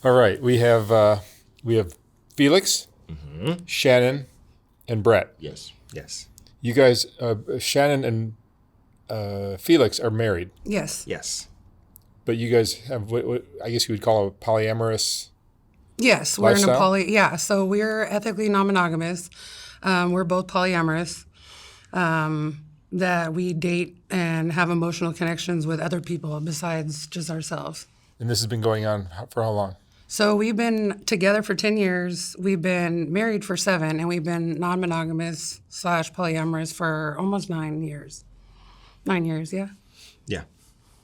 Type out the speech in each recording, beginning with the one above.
All right, we have Felix, Shannon, and Brett. Yes. You guys, Shannon and Felix are married. Yes. But you guys have what I guess you would call a polyamorous. Yes, we're lifestyle? in a Yeah, so we're ethically non-monogamous. We're both polyamorous. That we date and have emotional connections with other people besides just ourselves. And this has been going on for how long? So we've been together for 10 years. We've been married for 7, and we've been non-monogamous / polyamorous for almost 9 years. 9 years, yeah. Yeah,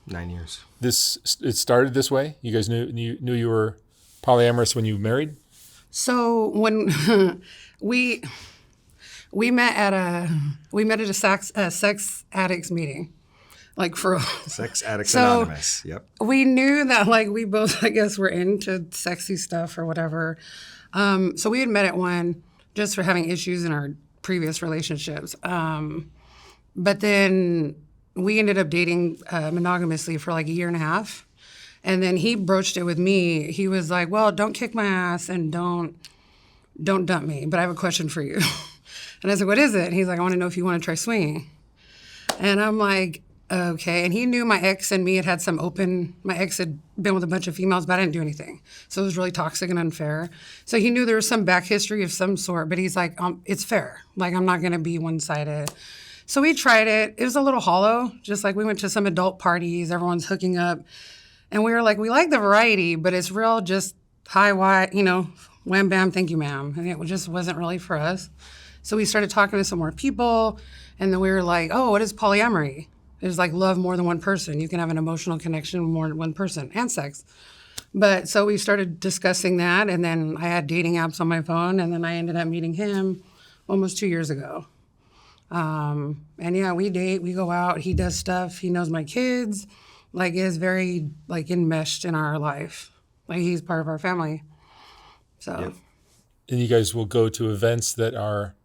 9 years. It started this way? You guys knew you were polyamorous when you married? So when we met at a sex addicts meeting, like for Sex Addicts Anonymous. Yep. We knew that like we both, I guess, were into sexy stuff or whatever. So we had met at one just for having issues in our previous relationships. But then we ended up dating monogamously for like a year and a half. And then he broached it with me. He was like, well, don't kick my ass and don't dump me, but I have a question for you. And I was like, what is it? And he's like, I want to know if you want to try swinging. And I'm like, okay. And he knew my ex and me had some my ex had been with a bunch of females, but I didn't do anything. So it was really toxic and unfair. So he knew there was some back history of some sort, but he's like, it's fair. Like, I'm not going to be one-sided. So we tried it. It was a little hollow, just like we went to some adult parties, everyone's hooking up. And we were like, we like the variety, but it's real just hi, why, wham, bam, thank you, ma'am. And it just wasn't really for us. So we started talking to some more people, and then we were like, oh, what is polyamory? It's like love more than one person. You can have an emotional connection with more than one person, and sex. But so we started discussing that, and then I had dating apps on my phone, and then I ended up meeting him almost 2 years ago. And yeah, we date, we go out, he does stuff, he knows my kids, like is very like enmeshed in our life. Like he's part of our family. So. Yep. And you guys will go to events that are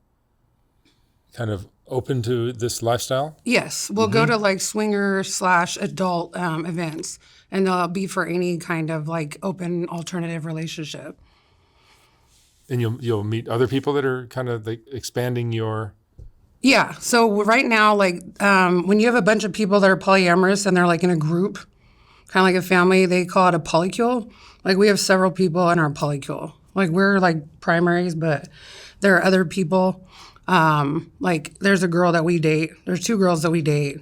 kind of open to this lifestyle? Yes, we'll go to like swinger / adult events, and they'll be for any kind of like open alternative relationship. And you'll meet other people that are kind of like expanding your. Yeah. So right now, like when you have a bunch of people that are polyamorous and they're like in a group, kind of like a family, they call it a polycule. Like we have several people in our polycule. Like we're like primaries, but there are other people. Like there's a girl that we date. There's 2 girls that we date,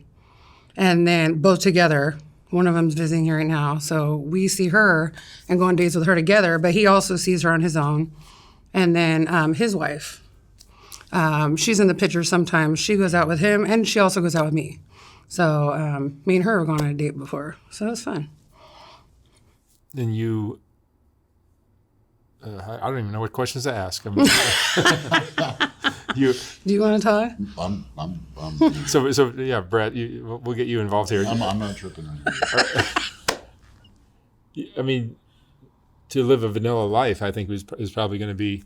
and then both together. One of them's visiting here right now, so we see her and go on dates with her together. But he also sees her on his own, and then his wife. She's in the picture sometimes. She goes out with him, and she also goes out with me. So me and her have gone on a date before, so it's fun. And you. I don't even know what questions to ask. I mean, Do you want to talk? I'm So yeah, Brett, we'll get you involved here. I'm not tripping on you. I mean, to live a vanilla life, I think is probably going to be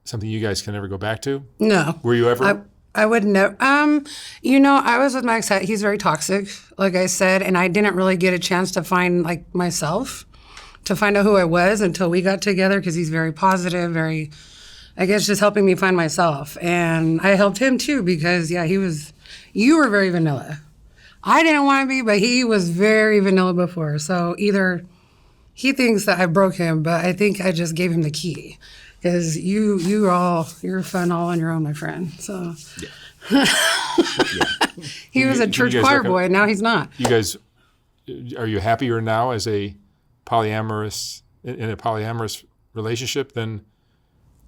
something you guys can never go back to. No. Were you ever? I would never. I was with my ex. He's very toxic, like I said, and I didn't really get a chance to find like myself, to find out who I was until we got together, because he's very positive, very, I guess, just helping me find myself. And I helped him too, because yeah, you were very vanilla. I didn't want to be, but he was very vanilla before. So either he thinks that I broke him, but I think I just gave him the key, because you're fun all on your own, my friend. So Yeah. he was a church choir boy, and now he's not. You guys, are you happier now as a polyamorous in a polyamorous relationship than?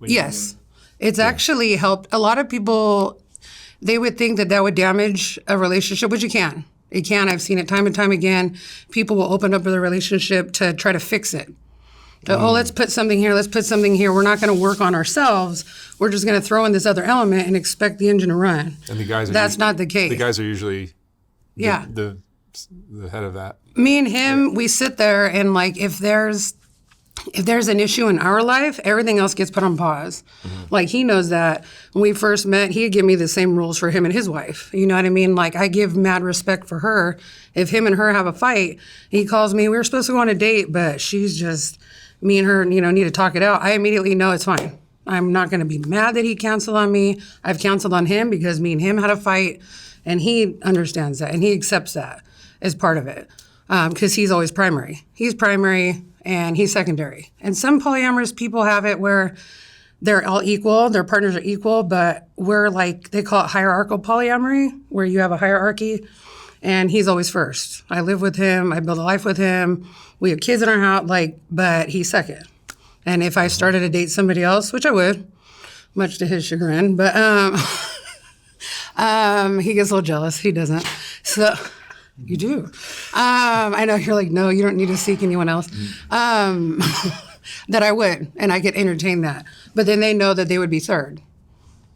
Yes. It's actually helped. A lot of people, they would think that would damage a relationship, which it can. It can. I've seen it time and time again. People will open up with a relationship to try to fix it. Let's put something here, let's put something here. We're not going to work on ourselves. We're just going to throw in this other element and expect the engine to run. And the guys That's not the case. The guys are usually yeah. the head of that. Me and him, we sit there and like if there's an issue in our life, everything else gets put on pause. Mm-hmm. Like he knows that. When we first met, he'd give me the same rules for him and his wife. You know what I mean? Like I give mad respect for her. If him and her have a fight, he calls me, we were supposed to go on a date, but she's just me and her, need to talk it out, I immediately know it's fine. I'm not going to be mad that he canceled on me. I've canceled on him because me and him had a fight, and he understands that, and he accepts that as part of it because he's always primary. He's primary, and he's secondary. And some polyamorous people have it where they're all equal, their partners are equal, but we're like, they call it hierarchical polyamory, where you have a hierarchy, and he's always first. I live with him, I build a life with him, we have kids in our house, but he's second. And if I started to date somebody else, which I would, much to his chagrin, but he gets a little jealous. He doesn't. So you do. I know you're like, no, you don't need to seek anyone else. That I would, and I could entertain that. But then they know that they would be third.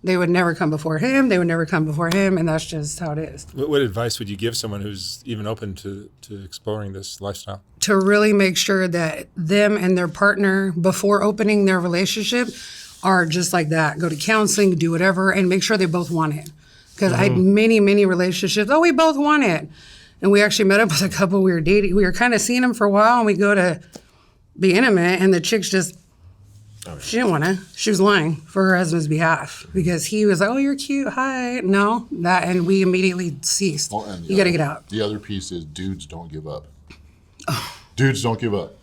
They would never come before him. They would never come before him, and that's just how it is. What advice would you give someone who's even open to exploring this lifestyle? To really make sure that them and their partner, before opening their relationship, are just like that. Go to counseling, do whatever, and make sure they both want it. Because I had many, many relationships, we both want it. And we actually met up with a couple we were dating. We were kind of seeing them for a while, and we go to be intimate, and the chick's just, she didn't want to. She was lying for her husband's behalf because he was like, oh, you're cute, hi. No, and we immediately ceased. You got to get out. The other piece is dudes don't give up. Dudes don't give up.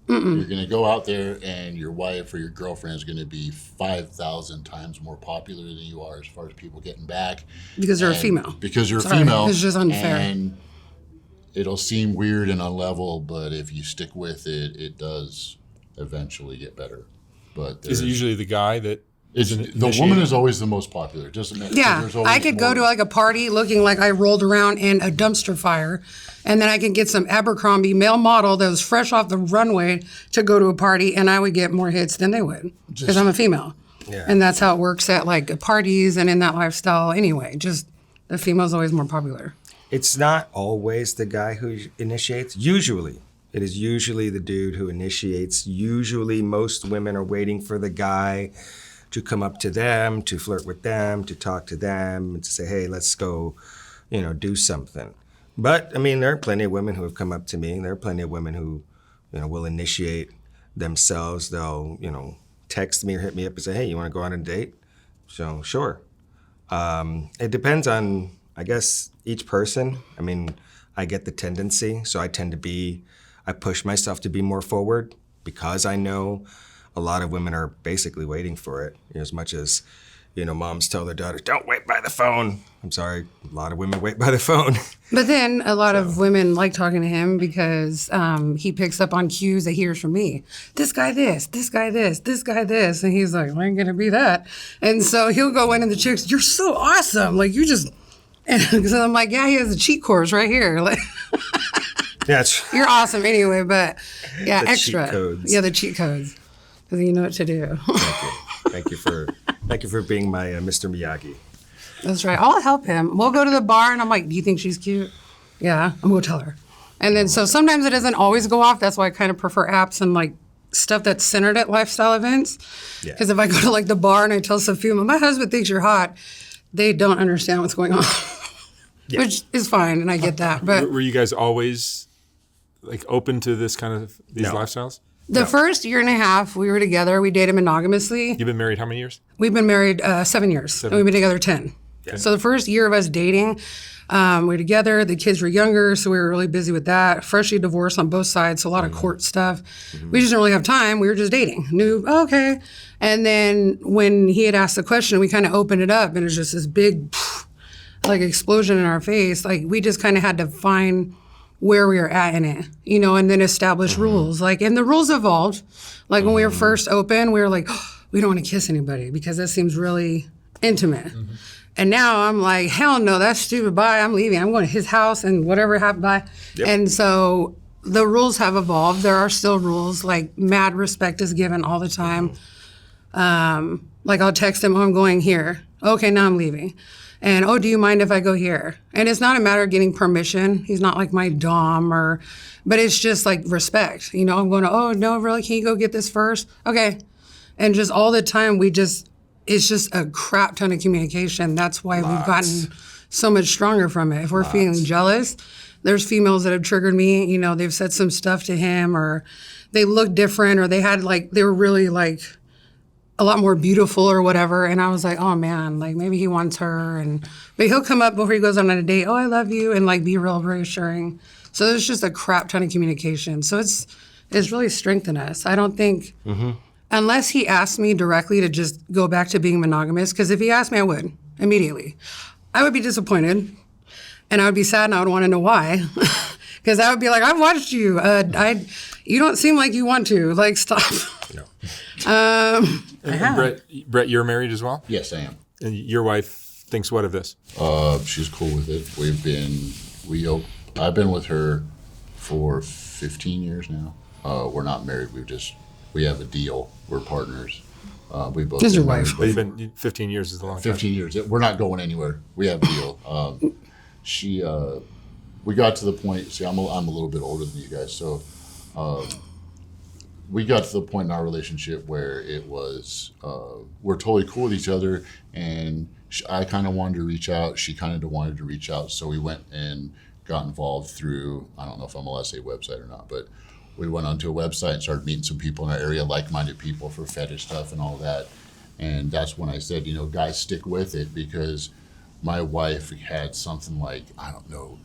You're going to go out there and your wife or your girlfriend is going to be 5,000 times more popular than you are as far as people getting back. Because you're a female. Because you're a female. It's just unfair. And it'll seem weird and unlevel, but if you stick with it, it does eventually get better. But is it usually the guy that the woman is always the most popular? It doesn't matter. Yeah, I could go to a party looking like I rolled around in a dumpster fire, and then I could get some Abercrombie male model that was fresh off the runway to go to a party, and I would get more hits than they would because I'm a female. Yeah. And that's how it works at parties and in that lifestyle anyway. Just the female's always more popular. It's not always the guy who initiates. Usually, it is usually the dude who initiates. Usually, most women are waiting for the guy to come up to them, to flirt with them, to talk to them, and to say, hey, let's go, do something. But, there are plenty of women who have come up to me. There are plenty of women who, will initiate themselves. They'll, text me or hit me up and say, hey, you want to go on a date? So, sure. It depends on, I guess, each person. I get the tendency, so I push myself to be more forward because I know a lot of women are basically waiting for it. As much as, moms tell their daughters, don't wait by the phone. I'm sorry, a lot of women wait by the phone. But then a lot of women like talking to him because he picks up on cues that he hears from me. This guy this, this guy this, this guy this. And he's like, I ain't going to be that. And so he'll go in and the chick's, you're so awesome. You just, and so I'm like, yeah, he has the cheat codes right here. Yeah, you're awesome anyway, but yeah, the extra. Cheat codes. Yeah, the cheat codes. Because you know what to do. Thank you for being my Mr. Miyagi. That's right. I'll help him. We'll go to the bar, and I'm like, do you think she's cute? Yeah, I'm going to tell her. And then so sometimes it doesn't always go off. That's why I kind of prefer apps and stuff that's centered at lifestyle events. Because if I go to the bar and I tell Sophia, my husband thinks you're hot, they don't understand what's going on. Yeah. Which is fine, and I get that. But were you guys always open to this kind of these lifestyles? The first year and a half we were together, we dated monogamously. You've been married how many years? We've been married 7 years, and we've been together 10. Yeah. So the first year of us dating, we were together. The kids were younger, so we were really busy with that. Freshly divorced on both sides, so a lot of court stuff. Mm-hmm. We just didn't really have time. We were just dating. Okay. And then when he had asked the question, we kind of opened it up, and it was just this big explosion in our face. We just kind of had to find where we were at in it, and then establish rules. And the rules evolved. When we were first open, we were like, we don't want to kiss anybody because that seems really intimate. Mm-hmm. And now I'm like, hell no, that's stupid. Bye, I'm leaving. I'm going to his house and whatever happened, bye. Yep. And so the rules have evolved. There are still rules, mad respect is given all the time. I'll text him, I'm going here. Okay, now I'm leaving. And, do you mind if I go here? And it's not a matter of getting permission. He's not my dom but it's just respect. I'm going to, no, really, can you go get this first? Okay. And just all the time, it's just a crap ton of communication. That's why we've gotten so much stronger from it. If we're feeling jealous, there's females that have triggered me. You know, they've said some stuff to him, or they look different, or they were really like a lot more beautiful or whatever. And I was like, oh man, like maybe he wants her. But he'll come up before he goes on a date. Oh, I love you. And like be real reassuring. So there's just a crap ton of communication. So it's really strengthened us. I don't think, unless he asked me directly to just go back to being monogamous, because if he asked me, I would immediately. I would be disappointed and I would be sad and I would want to know why. Because I would be like, I've watched you. You don't seem like you want to. Like, stop. No. And Brett, you're married as well? Yes, I am. And your wife thinks what of this? She's cool with it. I've been with her for 15 years now. We're not married. We have a deal. We're partners. We both. This is your been married, wife. But you've been 15 years is a long time. 15 years. We're not going anywhere. We have a deal. We got to the point. See, I'm a little bit older than you guys, so we got to the point in our relationship where it was we're totally cool with each other, and I kind of wanted to reach out. She kind of wanted to reach out, so we went and got involved through, I don't know if I'm allowed to say website or not, but we went onto a website and started meeting some people in our area, like-minded people for fetish stuff and all that. And that's when I said, you know, guys, stick with it, because my wife had something like, I don't know,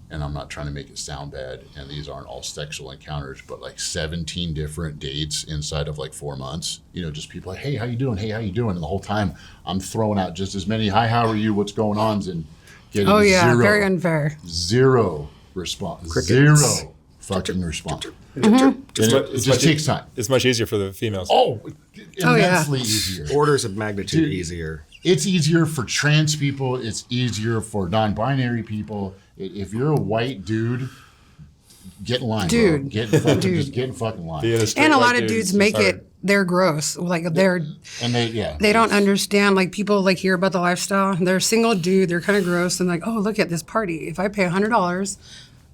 and I'm not trying to make it sound bad, and these aren't all sexual encounters, but like 17 different dates inside of like 4 months. You know, just people like, hey, how you doing? Hey, how you doing? And the whole time I'm throwing out just as many, hi, how are you? What's going on? And getting Very unfair. zero response. Crickets. Zero fucking response. And it just takes time. It's much easier for the females. Immensely easier. Orders of magnitude easier. It's easier for trans people. It's easier for non-binary people. If you're a white dude, get in line, bro. Just get in fucking line. And a lot of dudes make it, they're gross. Like they don't understand, like people like hear about the lifestyle. They're a single dude, they're kind of gross, and like, oh, look at this party. If I pay $100,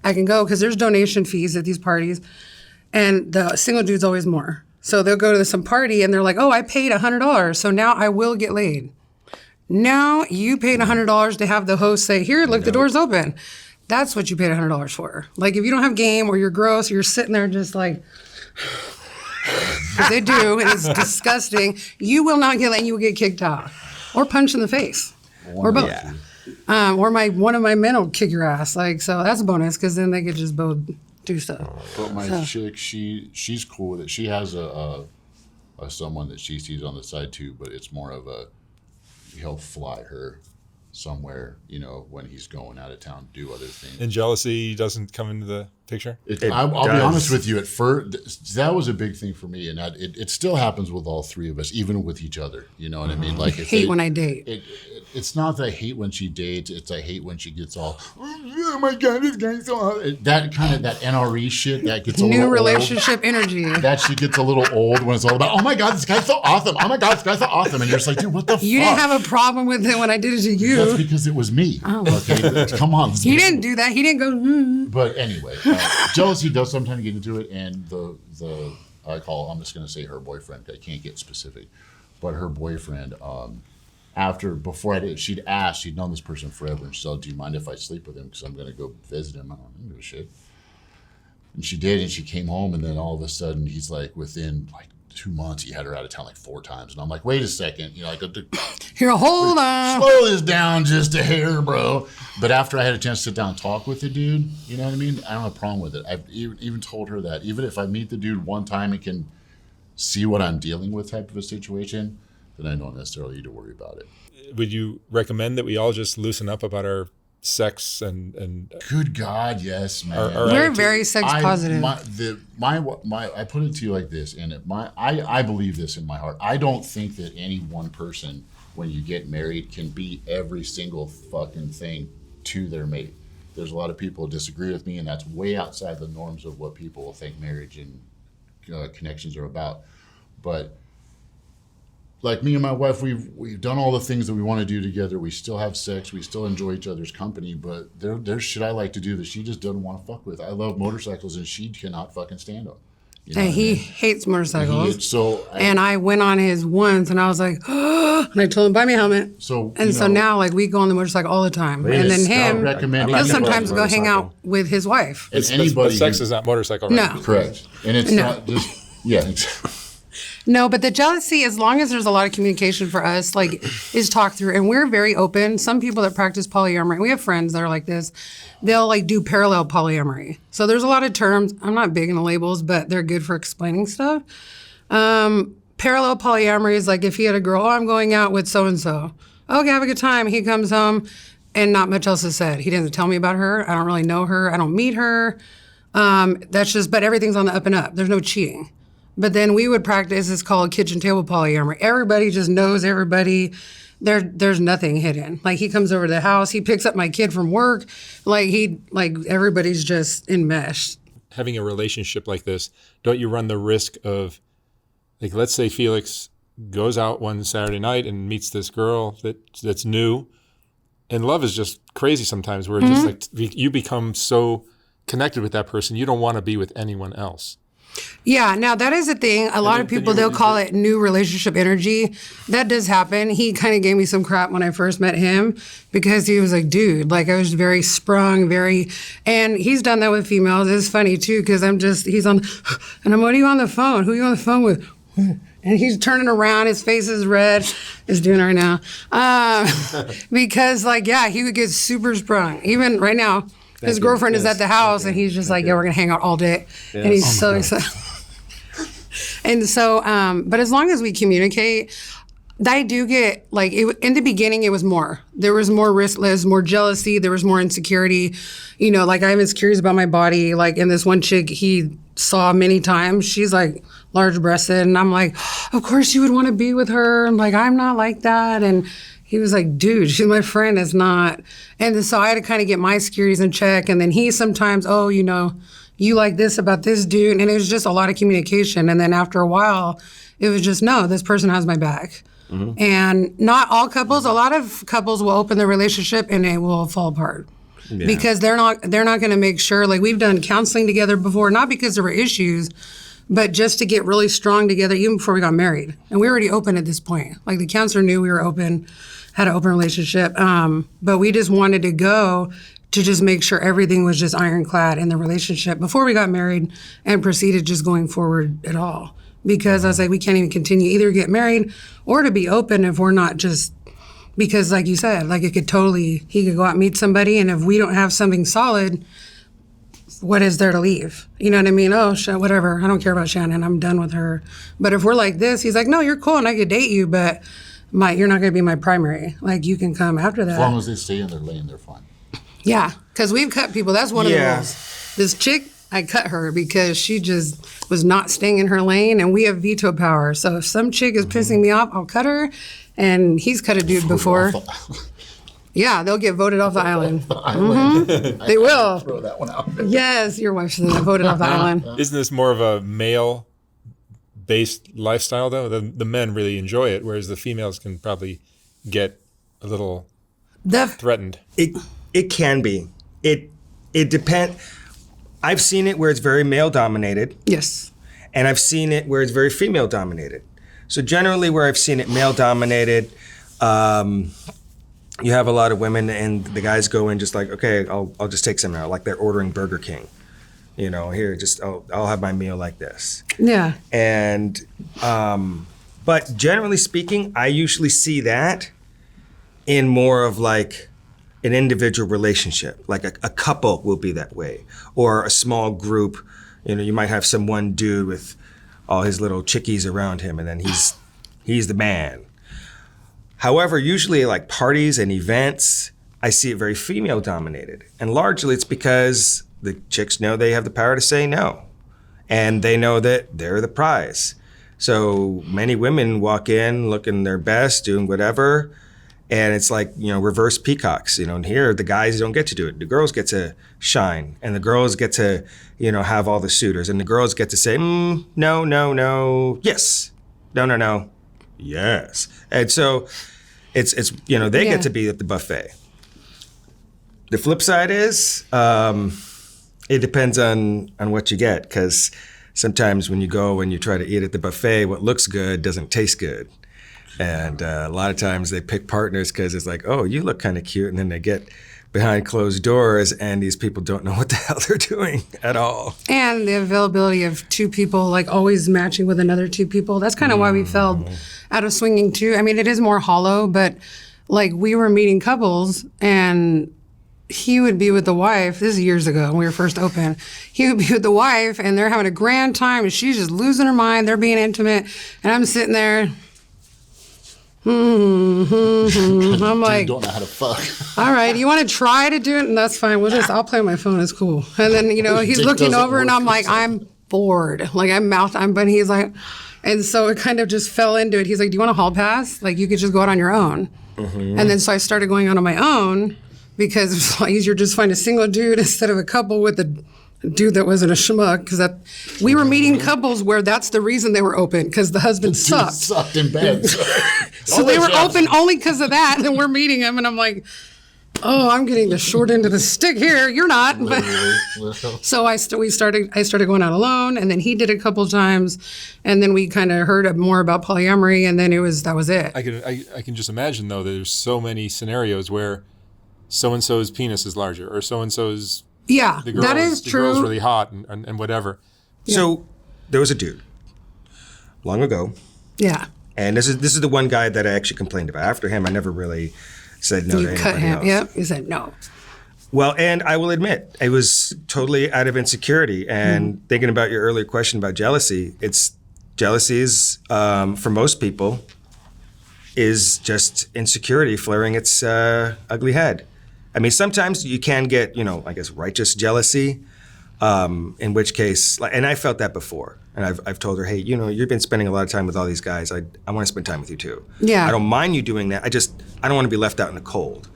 I can go, because there's donation fees at these parties. And the single dude's always more. So they'll go to some party and they're like, oh, I paid $100, so now I will get laid. Now you paid $100 to have the host say, here, look, the door's open. That's what you paid $100 for. Like, if you don't have game, or you're gross, or you're sitting there just like, they do, and it's disgusting, you will not get laid, and you will get kicked out. Or punched in the face. Or both. Yeah. Or one of my men will kick your ass. Like, so that's a bonus, because then they could just both do stuff. But my chick, she's cool with it. She has a someone that she sees on the side too, but it's more of he'll fly her somewhere, you know, when he's going out of town, do other things. And jealousy doesn't come into the picture? I'll be honest with you, at first, that was a big thing for me, and it still happens with all three of us, even with each other. You know what I mean? Like, when I date. It's not that I hate when she dates, it's I hate when she gets all, oh my God, this guy's so hot. That kind of, that NRE shit, that gets a little New relationship energy. That shit gets a little old when it's all about, oh my God, this guy's so awesome. Oh my God, this guy's so awesome. And you're just like, dude, what the fuck? You didn't have a problem with it when I did it to you. That's because it was me. Oh. Okay, come on. He didn't do that. He didn't go, But anyway, jealousy does sometimes get into it, and I'm just going to say her boyfriend, I can't get specific, but her boyfriend, she'd asked, she'd known this person forever, and she said, do you mind if I sleep with him, because I'm going to go visit him? I don't give a shit. And she did, and she came home, and then all of a sudden, he's like, within like 2 months, he had her out of town like 4 times, and I'm like, wait a second, you know, like, here, hold on. Slow this down just a hair, bro. But after I had a chance to sit down and talk with the dude, you know what I mean? I don't have a problem with it. I've even told her that. Even if I meet the dude one time and can see what I'm dealing with type of a situation, then I don't necessarily need to worry about it. Would you recommend that we all just loosen up about our sex and Good God, yes, man. We're very sex positive. I put it to you like this, and I believe this in my heart. I don't think that any one person, when you get married, can be every single fucking thing to their mate. There's a lot of people who disagree with me, and that's way outside the norms of what people will think marriage and connections are about. But like me and my wife, we've done all the things that we want to do together. We still have sex. We still enjoy each other's company. But there's shit I like to do that she just doesn't want to fuck with. I love motorcycles, and she cannot fucking stand them. You know And what I he mean? hates motorcycles. So And I went on his once, and I was like, and I told him, buy me a helmet. So, And you so know- now, like, we go on the motorcycle all the time. And then Please, him, recommend he'll anybody- sometimes go hang out motorcycle. with his wife. and But anybody sex who- is not motorcycle, No. right? correct, and it's No. not just exactly. No, but the jealousy, as long as there's a lot of communication for us, like, is talked through. And we're very open. Some people that practice polyamory, we have friends that are like this, they'll like do parallel polyamory. So there's a lot of terms. I'm not big into labels, but they're good for explaining stuff. Parallel polyamory is like if he had a girl, oh, I'm going out with so-and-so. Okay, have a good time. He comes home and not much else is said. He doesn't tell me about her. I don't really know her. I don't meet her. That's just, but everything's on the up and up. There's no cheating. But then we would practice, it's called kitchen table polyamory. Everybody just knows everybody. There's nothing hidden. Like he comes over to the house, he picks up my kid from work. Like everybody's just enmeshed. Having a relationship like this, don't you run the risk of, like, let's say Felix goes out one Saturday night and meets this girl that's new, and love is just crazy sometimes, where it's just like you become so connected with that person, you don't want to be with anyone else. Yeah, now that is a thing. A lot of people, they'll call it new relationship energy. That does happen. He kind of gave me some crap when I first met him because he was like, dude, like I was very sprung, and he's done that with females. It's funny too because he's on, and I'm, what are you on the phone? Who are you on the phone with? And he's turning around, his face is red. He's doing it right now. Because like, yeah, he would get super sprung. Even right now, his girlfriend is at the house and he's just like, yeah, we're going to hang out all day. And he's so excited. And so, but as long as we communicate, I do get like, in the beginning, it was more. There was more riskless, more jealousy. There was more insecurity. You know, like I have insecurities about my body. Like in this one chick he saw many times, she's like large breasted. And I'm like, of course you would want to be with her. I'm like, I'm not like that. And he was like, dude, she's my friend, it's not. And so I had to kind of get my insecurities in check. And then he sometimes, oh, you know, you like this about this dude. And it was just a lot of communication. And then after a while, it was just, no, this person has my back. Mm-hmm. And not all couples, a lot of couples will open their relationship and it will fall apart. Yeah. Because they're not going to make sure, like we've done counseling together before, not because there were issues, but just to get really strong together even before we got married. And we were already open at this point. Like the counselor knew we were open, had an open relationship. But we just wanted to go to just make sure everything was just ironclad in the relationship before we got married and proceeded just going forward at all. Because I was like, we can't even continue either get married or to be open if we're not just, because like you said, like he could go out and meet somebody, and if we don't have something solid, what is there to leave? You know what I mean? Oh, whatever. I don't care about Shannon. I'm done with her. But if we're like this, he's like, no, you're cool and I could date you, but you're not going to be my primary. Like you can come after that. As long as they stay in their lane, they're fine. Yeah, because we've cut people. That's one of the rules. This chick, I cut her because she just was not staying in her lane, and we have veto power. So if some chick is pissing me off, I'll cut her. And he's cut a dude before. Yeah, they'll get voted off the island. Mm-hmm. They will. Throw that one out. Yes, your wife said that, voted off the island. Isn't this more of a male-based lifestyle, though? The men really enjoy it, whereas the females can probably get a little threatened. It can be. It depends. I've seen it where it's very male-dominated. Yes. And I've seen it where it's very female-dominated. So generally where I've seen it male-dominated, you have a lot of women and the guys go in just like, okay, I'll just take some now. Like they're ordering Burger King. You know, here, just I'll have my meal like this. Yeah. And, but generally speaking, I usually see that in more of like an individual relationship. Like a couple will be that way. Or a small group, you know, you might have some one dude with all his little chickies around him, and then he's the man. However, usually like parties and events, I see it very female dominated. And largely it's because the chicks know they have the power to say no. And they know that they're the prize. So many women walk in looking their best, doing whatever. And it's like, you know, reverse peacocks, you know, and here the guys don't get to do it. The girls get to shine, and the girls get to, you know, have all the suitors, and the girls get to say, no, yes, no, yes. And so it's you know, they get to be at the buffet. The flip side is, it depends on what you get, because sometimes when you go and you try to eat at the buffet, what looks good doesn't taste good. And a lot of times they pick partners because it's like, oh, you look kind of cute. And then they get behind closed doors and these people don't know what the hell they're doing at all. And the availability of two people, like always matching with another two people. That's kind of why we fell out of swinging too. I mean, it is more hollow, but like we were meeting couples and he would be with the wife. This is years ago when we were first open. He would be with the wife and they're having a grand time and she's just losing her mind. They're being intimate. And I'm sitting there. I'm like, don't know how to fuck. all right, you want to try to do it? And that's fine. I'll play on my phone. It's cool. And then, he's Dick looking doesn't over and work I'm like, yourself. I'm bored. Like but he's like, and so it kind of just fell into it. He's like, do you want a hall pass? Like you could just go out on your own. And then so I started going out on my own because it's like easier to just find a single dude instead of a couple with a dude that wasn't a schmuck. Because we were meeting couples where that's the reason they were open because the husband Dude sucked. sucked in bed. So they were open only because of that, and then we're meeting him, and I'm like, oh, I'm getting the short end of the stick here. You're not. But, so I started going out alone, and then he did a couple times, and then we kind of heard more about polyamory, and then that was it. I can just imagine though that there's so many scenarios where so and so's penis is larger, or so and so's Yeah, the girl that is the true. girl's really hot and whatever. So there was a dude long ago. Yeah. And this is the one guy that I actually complained about. After him, I never really said no to You anybody cut him. else. Yep. You said no. Well, and I will admit, it was totally out of insecurity. And thinking about your earlier question about jealousy, jealousy is, for most people, is just insecurity flaring its ugly head. I mean, sometimes you can get, I guess, righteous jealousy, in which case, and I felt that before. And I've told her, hey, you've been spending a lot of time with all these guys. I want to spend time with you too. Yeah. I don't mind you doing that. I don't want to be left out in the cold.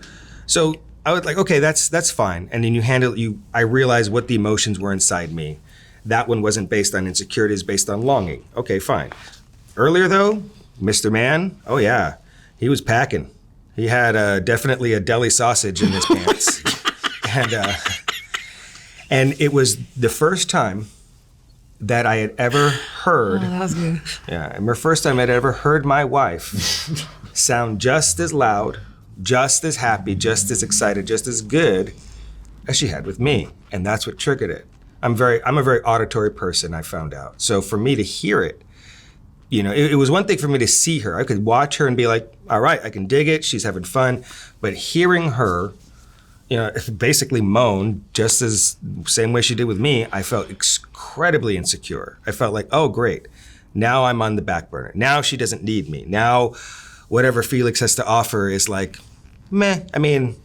So I was like, okay, that's fine. And then I realized what the emotions were inside me. That one wasn't based on insecurity, it's based on longing. Okay, fine. Earlier though, Mr. Man, oh yeah, he was packing. He had definitely a deli sausage in his pants. And it was the first time that I had ever heard. Oh, that was good. Yeah, and the first time I'd ever heard my wife sound just as loud, just as happy, just as excited, just as good as she had with me. And that's what triggered it. I'm a very auditory person, I found out. So for me to hear it, it was one thing for me to see her. I could watch her and be like, all right, I can dig it, she's having fun. But hearing her, basically moan just as same way she did with me, I felt incredibly insecure. I felt like, oh, great. Now I'm on the back burner. Now she doesn't need me. Now whatever Felix has to offer is like, meh. I mean,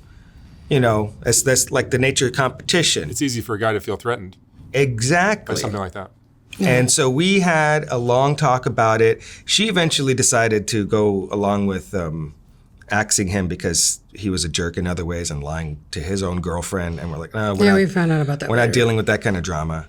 that's like the nature of competition. It's easy for a guy to feel threatened Exactly. by something like that. And so we had a long talk about it. She eventually decided to go along with axing him because he was a jerk in other ways and lying to his own girlfriend. And we're like, no, We found out about that. we're not later. dealing with that kind of drama.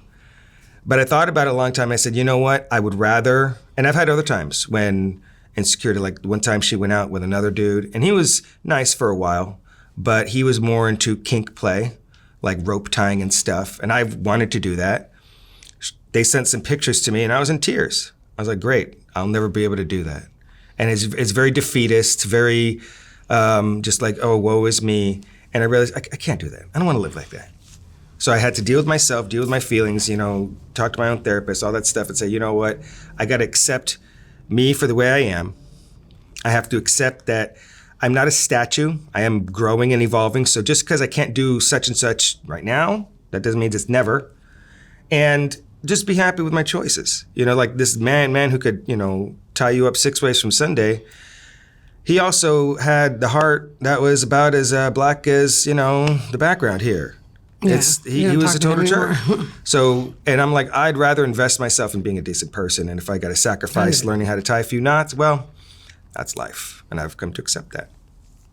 But I thought about it a long time. I said, you know what? I would rather, and I've had other times when insecurity, like one time she went out with another dude and he was nice for a while, but he was more into kink play, like rope tying and stuff. And I wanted to do that. They sent some pictures to me and I was in tears. I was like, great, I'll never be able to do that. And it's very defeatist, very just like, oh, woe is me. And I realized I can't do that. I don't want to live like that. So I had to deal with myself, deal with my feelings, talk to my own therapist, all that stuff, and say, you know what? I got to accept me for the way I am. I have to accept that I'm not a statue. I am growing and evolving. So just because I can't do such and such right now, that doesn't mean it's never. And just be happy with my choices. Like this man who could, tie you up 6 ways from Sunday. He also had the heart that was about as black as, the background here. Yeah, He was a total jerk. So, and I'm like, I'd rather invest myself in being a decent person. And if I got to sacrifice learning how to tie a few knots, well, that's life. And I've come to accept that.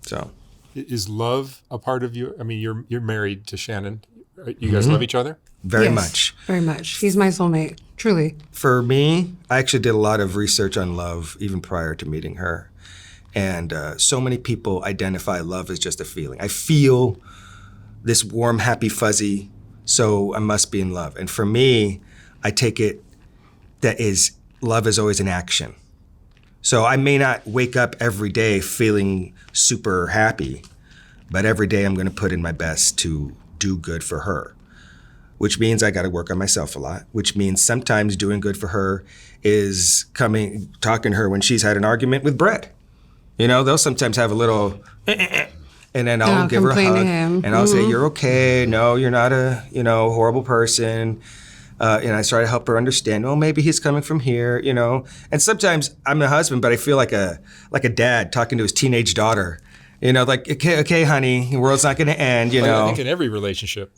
So. Is love a part of you? I mean, you're married to Shannon. You guys love each other? Very Yes, much. Very much. He's my soulmate, truly. For me, I actually did a lot of research on love even prior to meeting her. And so many people identify love as just a feeling. I feel this warm, happy, fuzzy, so I must be in love. And for me, I take it that is love is always in action. So I may not wake up every day feeling super happy, but every day I'm going to put in my best to do good for her, which means I got to work on myself a lot, which means sometimes doing good for her is talking to her when she's had an argument with Brett. You know, they'll sometimes have a little, and then I'll give her a complain to hug, him. and I'll say, "You're okay. No, you're not a, horrible person." And I try to help her understand. Well, maybe he's coming from here, And sometimes I'm the husband, but I feel like a dad talking to his teenage daughter. Like, okay, honey, the world's not going to end. I think in every relationship,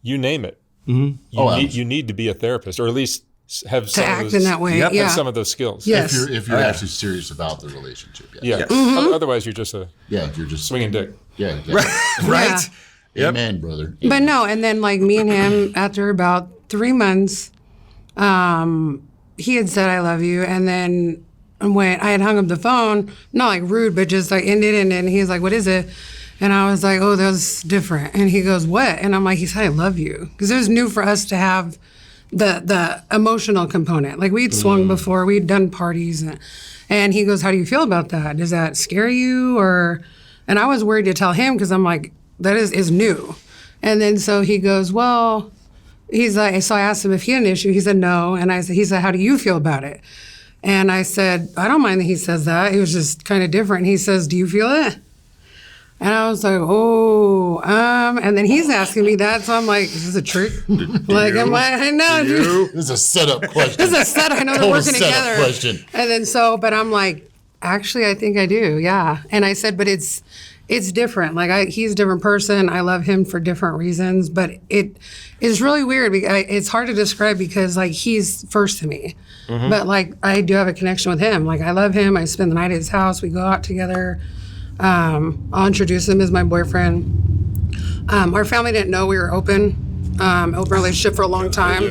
you name it, you need to be a therapist, or at least have To some act of those, in that way, have yeah. some of those skills. Yes. If you're actually serious about the relationship. Yeah. Mm-hmm. Otherwise, you're just a You're just swinging dick. Yeah. Exactly. Right? Yeah. Amen, brother. But no, and then like me and him, after about 3 months, he had said, "I love you." And then when I had hung up the phone, not like rude, but just like ended, and then he was like, "What is it?" And I was like, "Oh, that was different." And he goes, "What?" And I'm like, he said, "I love you." Because it was new for us to have the emotional component. Like we'd swung before, we'd done parties. And he goes, "How do you feel about that? Does that scare you?" And I was worried to tell him because I'm like, that is new. And then so he goes, "Well," he's like, so I asked him if he had an issue. He said no. And he said, "How do you feel about it?" And I said, "I don't mind that he says that. It was just kind of different." And he says, "Do you feel it?" And I was like, and then he's asking me that. So I'm like, is this a trick? I know. This is a setup question. This is a setup. I know they're Total working setup together. question. And then but I'm like, actually, I think I do. Yeah. And I said, but it's different. Like he's a different person. I love him for different reasons, but it is really weird. It's hard to describe because like he's first to me, but like I do have a connection with him. Like I love him. I spend the night at his house. We go out together. I'll introduce him as my boyfriend. Our family didn't know we were open relationship for a long time.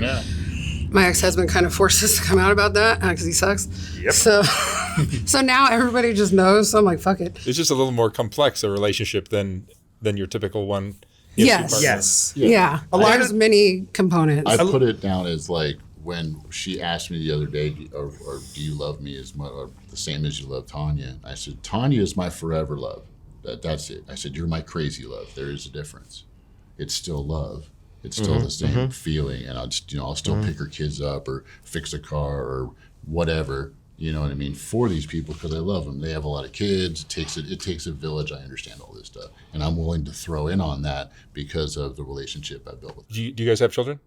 My ex-husband kind of forced us to come out about that because he sucks. Yep. So now everybody just knows. So I'm like, fuck it. It's just a little more complex a relationship than your typical one. Yes. Yes. Yeah. There's many components. I put it down as like when she asked me the other day, or do you love me as much, or the same as you love Tanya? I said, Tanya is my forever love. That's it. I said, you're my crazy love. There is a difference. It's still love. It's still the same feeling, and I'll still pick her kids up or fix a car or whatever. You know what I mean? For these people, because I love them. They have a lot of kids. It takes a village. I understand all this stuff, and I'm willing to throw in on that because of the relationship I built with them. Do you guys have children?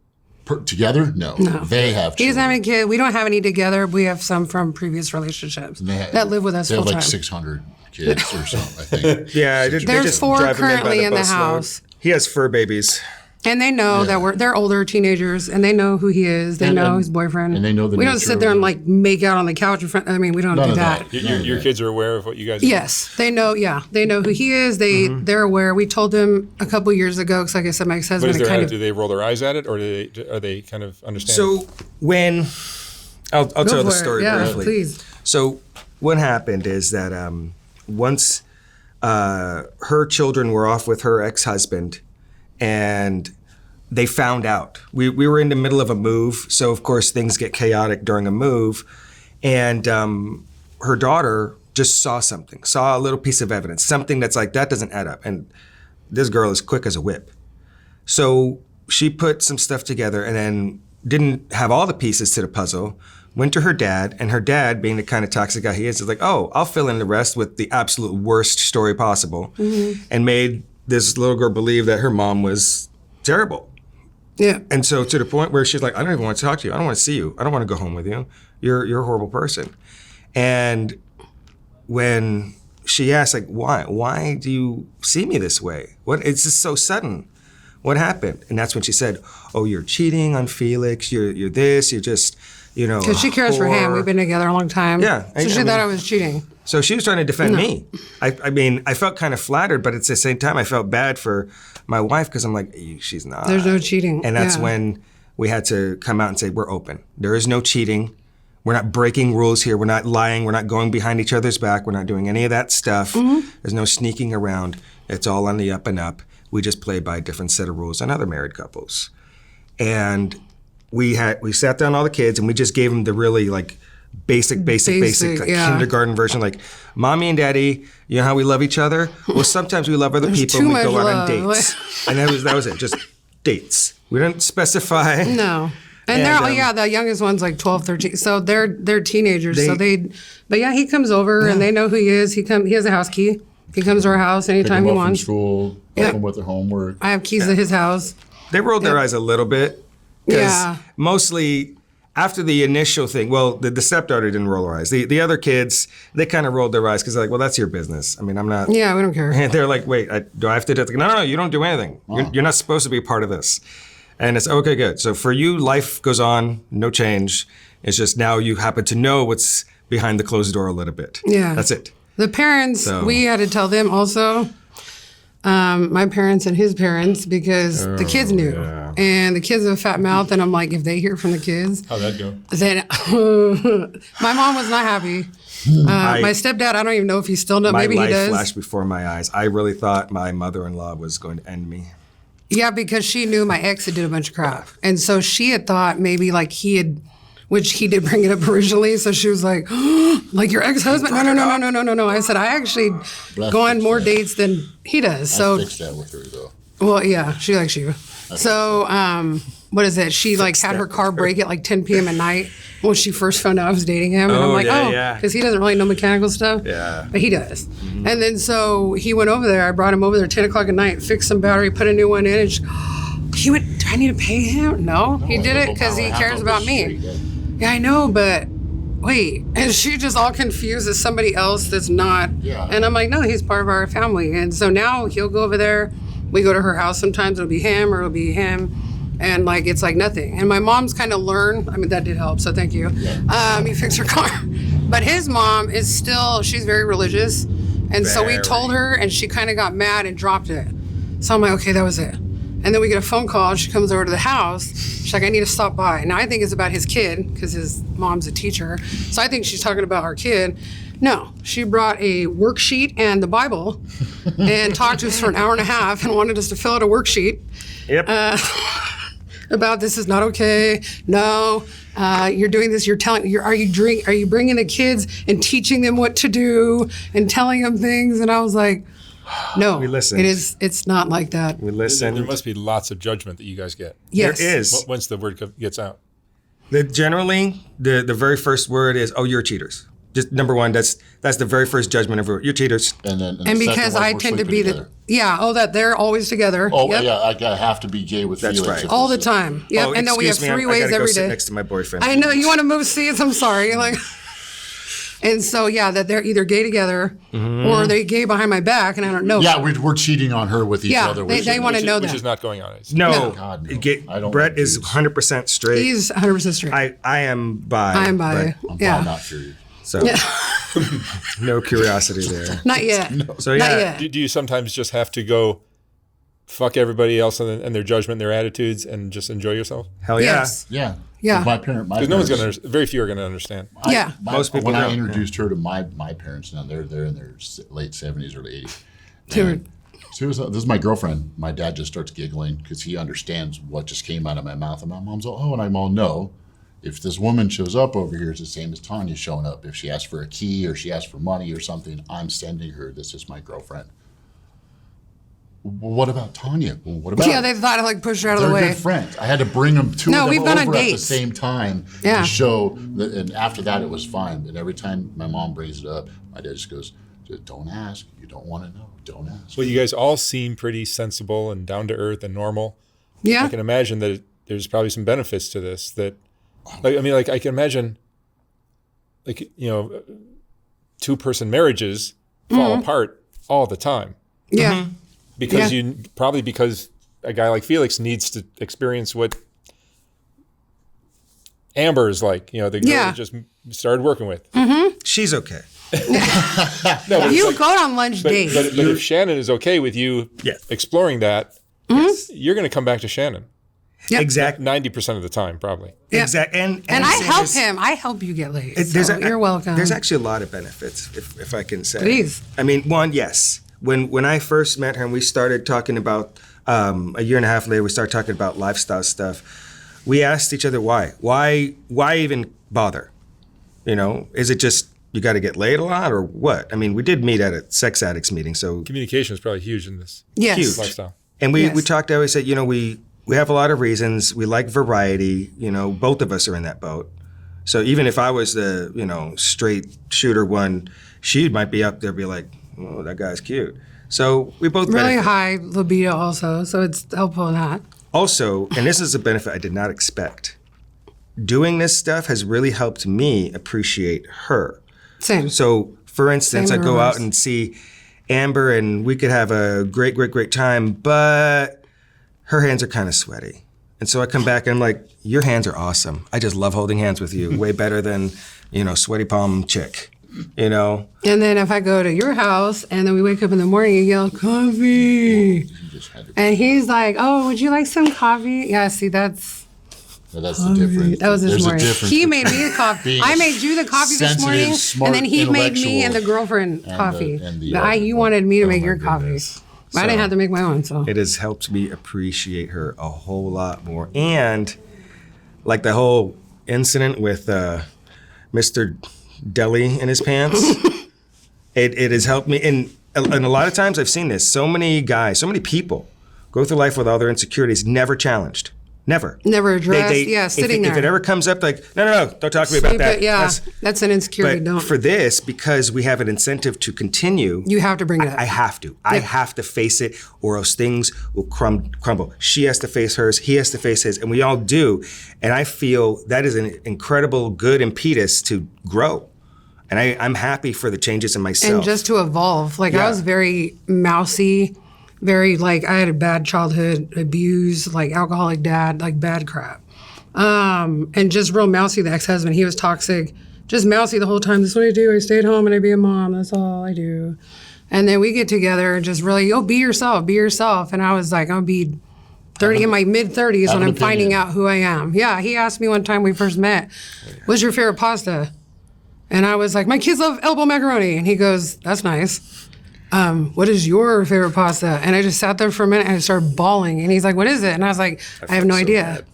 Together? No. They have children. He doesn't have any kids. We don't have any together. We have some from previous relationships that live with us They full have time. like 600 kids or something, I think. Yeah, There's 4 currently in the house. He has fur babies. And they know that they're older teenagers, and they know who he is. They know his boyfriend. And they know the We don't nature sit of there and it. like make out on the couch in front. I mean, we don't do that. Your kids are aware of what you guys do? Yes, they know. Yeah, they know who he is. They're aware. We told them a couple years ago because, like I said, my What ex-husband is their kind attitude? Do they roll their eyes at it, or are they kind of understand? So when I'll Go tell the for it. story Yeah, briefly. please. So what happened is that once her children were off with her ex-husband, and they found out. We were in the middle of a move, so of course things get chaotic during a move, and her daughter just saw a little piece of evidence, something that's like, that doesn't add up, and this girl is quick as a whip. So she put some stuff together and then didn't have all the pieces to the puzzle, went to her dad, and her dad, being the kind of toxic guy he is like, oh, I'll fill in the rest with the absolute worst story possible, and made this little girl believe that her mom was terrible. Yeah. And so to the point where she's like, I don't even want to talk to you. I don't want to see you. I don't want to go home with you. You're a horrible person. And when she asked, like, why do you see me this way? It's just so sudden. What happened? And that's when she said, oh, you're cheating on Felix. You're this. You're just, Because she cares for him. We've been together a long time. Yeah. So she thought I was cheating. So she was trying to defend me. I mean, I felt kind of flattered, but at the same time, I felt bad for my wife because I'm like, she's not. There's no cheating. And that's when we had to come out and say, we're open. There is no cheating. We're not breaking rules here. We're not lying. We're not going behind each other's back. We're not doing any of that stuff. There's no sneaking around. It's all on the up and up. We just play by a different set of rules than other married couples. And we sat down all the kids and we just gave them the really like basic like kindergarten version, like mommy and daddy, you know how we love each other? Well, sometimes we love other people too and we go much out on love. dates. And that was it, just dates. We didn't specify. No. And they're the youngest one's like 12, 13. So they're teenagers. But yeah, he comes over and they know who he is. He has a house key. He comes to our house anytime he Pick them up from wants. school, help them with their homework. I have keys to his house. They rolled their eyes a little bit. Because Yeah. mostly after the initial thing, well, the stepdaughter didn't roll her eyes. The other kids, they kind of rolled their eyes because they're like, well, that's your business. I mean, I'm not. Yeah, we don't care. And they're like, wait, do I have to do it? No, you don't do anything. You're not supposed to be a part of this. And it's okay, good. So for you, life goes on, no change. It's just now you happen to know what's behind the closed door a little bit. Yeah. That's it. The parents, we had to tell them also, my parents and his parents, because the kids knew. yeah. And the kids have a fat mouth, and I'm like, if they hear from the kids, How'd that go? then my mom was not happy. My stepdad, I don't even know if he still knows. My Maybe he life does. flashed before my eyes. I really thought my mother-in-law was going to end me. Yeah, because she knew my ex had did a bunch of crap. And so she had thought maybe like he had, which he did bring it up originally. So she was like, like your ex-husband? No. I said, I actually go on more dates than he does. I So, fixed that with her though. well, yeah, she likes you. So, what is it? She like had her car break at like 10 p.m. at night when she first found out I was dating him. And I'm like, yeah. because he doesn't really know mechanical stuff. Yeah. But he does. And then so he went over there. I brought him over there 10 o'clock at night, fixed some battery, put a new one in. And he went, do I need to pay him? No, he did it because he cares about me. Yeah, I know, but wait. And she just all confused as somebody else that's not. Yeah. And I'm like, no, he's part of our family. And so now he'll go over there. We go to her house sometimes. It'll be him or it'll be him. And like, it's like nothing. And my mom's kind of learned. I mean, that did help. So thank you. He fixed her car. But his mom is still, she's very religious. And so we told her and she kind of got mad and dropped it. So I'm like, okay, that was it. And then we get a phone call. She comes over to the house. She's like, I need to stop by. Now I think it's about his kid because his mom's a teacher. So I think she's talking about our kid. No, she brought a worksheet and the Bible and talked to us for an hour and a half and wanted us to fill out a worksheet. Yep. About this is not okay. No, you're doing this. You're telling. Are you bringing the kids and teaching them what to do and telling them things? And I was like, no, We listened. It's not like that. We There listened. must be lots of judgment that you guys get Yes, There is. once the word gets out. Generally, the very first word is, oh, you're cheaters. Just number one, that's the very first judgment of you're cheaters. And then And the second because one, I we're tend to sleeping be together. that they're always together. Oh Yep. yeah, I have to be gay with That's Felix. right. if All the this is- time. Yep. Oh, And then we have excuse me, three I ways gotta go every sit day. next to my boyfriend. I know you want to move seats. I'm sorry. Like, and so yeah, that they're either gay together or they're gay behind my back, and I don't know. Yeah, we're cheating on her with each Yeah, other. they wanna know Which that. is not going on. No, God, no. I don't Brett like is dudes. 100% straight. He's 100% straight. I am bi. I am bi. but- I'm Yeah. not curious. So no curiosity there. Not yet. So Not yeah, yet. Do you sometimes just have to go fuck everybody else and their judgment, their attitudes, and just enjoy yourself? hell yeah. Yes. Yeah. Yeah. My Because no one's parents- going to. Very few are going to understand. Yeah. Most people When I don't, introduced her to my parents, now they're in their late 70s, early 80s. Dude. So this is my girlfriend. My dad just starts giggling because he understands what just came out of my mouth. And my mom's all, oh, and I'm all, no. If this woman shows up over here, it's the same as Tanya showing up. If she asks for a key or she asks for money or something, I'm sending her. This is my girlfriend. Well, what about Tanya? Well, what about Yeah, they thought I like pushed her out of They're the way. good friends. I had to bring them two No, of them we've gone on over at the dates. same time Yeah. to show that. And after that, it was fine. But every time my mom brings it up, my dad just goes, "Don't ask. You don't want to know. Don't ask." Well, you guys all seem pretty sensible and down to earth and normal. Yeah. I can imagine that there's probably some benefits to this. That, like I can imagine, two-person marriages fall apart all the time Yeah. because Yeah. because a guy like Felix needs to experience what Amber is like. The girl Yeah. that just started working with. She's okay. No, but You it's go on lunch dates. but if Shannon is okay with you Yes. exploring that, you're going to come back to Shannon Yep. Exactly. 90% of the time, probably. Yeah. Exactly. And And I help there's- him. I help you get laid. There's So you're welcome. There's actually a lot of benefits, if I can say. Please. I mean, one, yes. When I first met her and we started talking about, a year and a half later, we started talking about lifestyle stuff. we asked each other why. Why even bother? You know, is it just you got to get laid a lot or what? I mean, we did meet at a sex addicts meeting, so Communication is probably huge in this Yes. Huge. lifestyle. and we Yes. talked. I always said, you know, we have a lot of reasons. We like variety. You know, both of us are in that boat. So even if I was the, you know, straight shooter one, she might be up there, be like, oh, that guy's cute. So we both Really benefit. high libido also, so it's helpful in that. Also, and this is a benefit I did not expect. Doing this stuff has really helped me appreciate her. Same. So, for instance, I Same go out reverse. and see Amber, and we could have a great, great, great time, but her hands are kind of sweaty. And so I come back and I'm like, your hands are awesome. I just love holding hands with you, way better than, you know, sweaty palm chick, you know? And then if I go to your house and then we wake up in the morning and yell, coffee. You just had to. And he's like, oh, would you like some coffee? Yeah, see, that's No, that's the difference. that was this There's morning. a difference. He made me a coffee. being I made you the coffee this sensitive, morning, smart, and then he made me and the intellectual, girlfriend and coffee. the But other you one. wanted me to Oh make my your goodness. coffee. But I didn't So- have to make my own, so. It has helped me appreciate her a whole lot more. And like the whole incident with Mr. Deli in his pants, it has helped me. And a lot of times I've seen this. So many guys, so many people go through life with all their insecurities, never challenged. Never. Never addressed, yeah, sitting if there. it ever comes up, like, no, don't talk to me about that. But yeah, that's an insecurity. But Don't. for this, because we have an incentive to continue, You have to bring it up. I have to. I have to face it, or else things will crumble. She has to face hers. He has to face his, and we all do. And I feel that is an incredible, good impetus to grow. And I'm happy for the changes in myself. And just to evolve. Like, Yeah. I was very mousy, very, like, I had a bad childhood, abuse, like, alcoholic dad, like, bad crap. And just real mousy, the ex-husband. He was toxic, just mousy the whole time. This is what I do. I stay at home and I be a mom. That's all I do. And then we get together and just really, be yourself, be yourself. And I was like, I'll be 30 in my mid-30s have when an I'm finding opinion. out who I am. Yeah, he asked me one time we first met, what's your favorite pasta? And I was like, my kids love elbow macaroni. And he goes, that's nice. What is your favorite pasta? And I just sat there for a minute and I started bawling. And he's like, what is it? And I was like, I have no idea.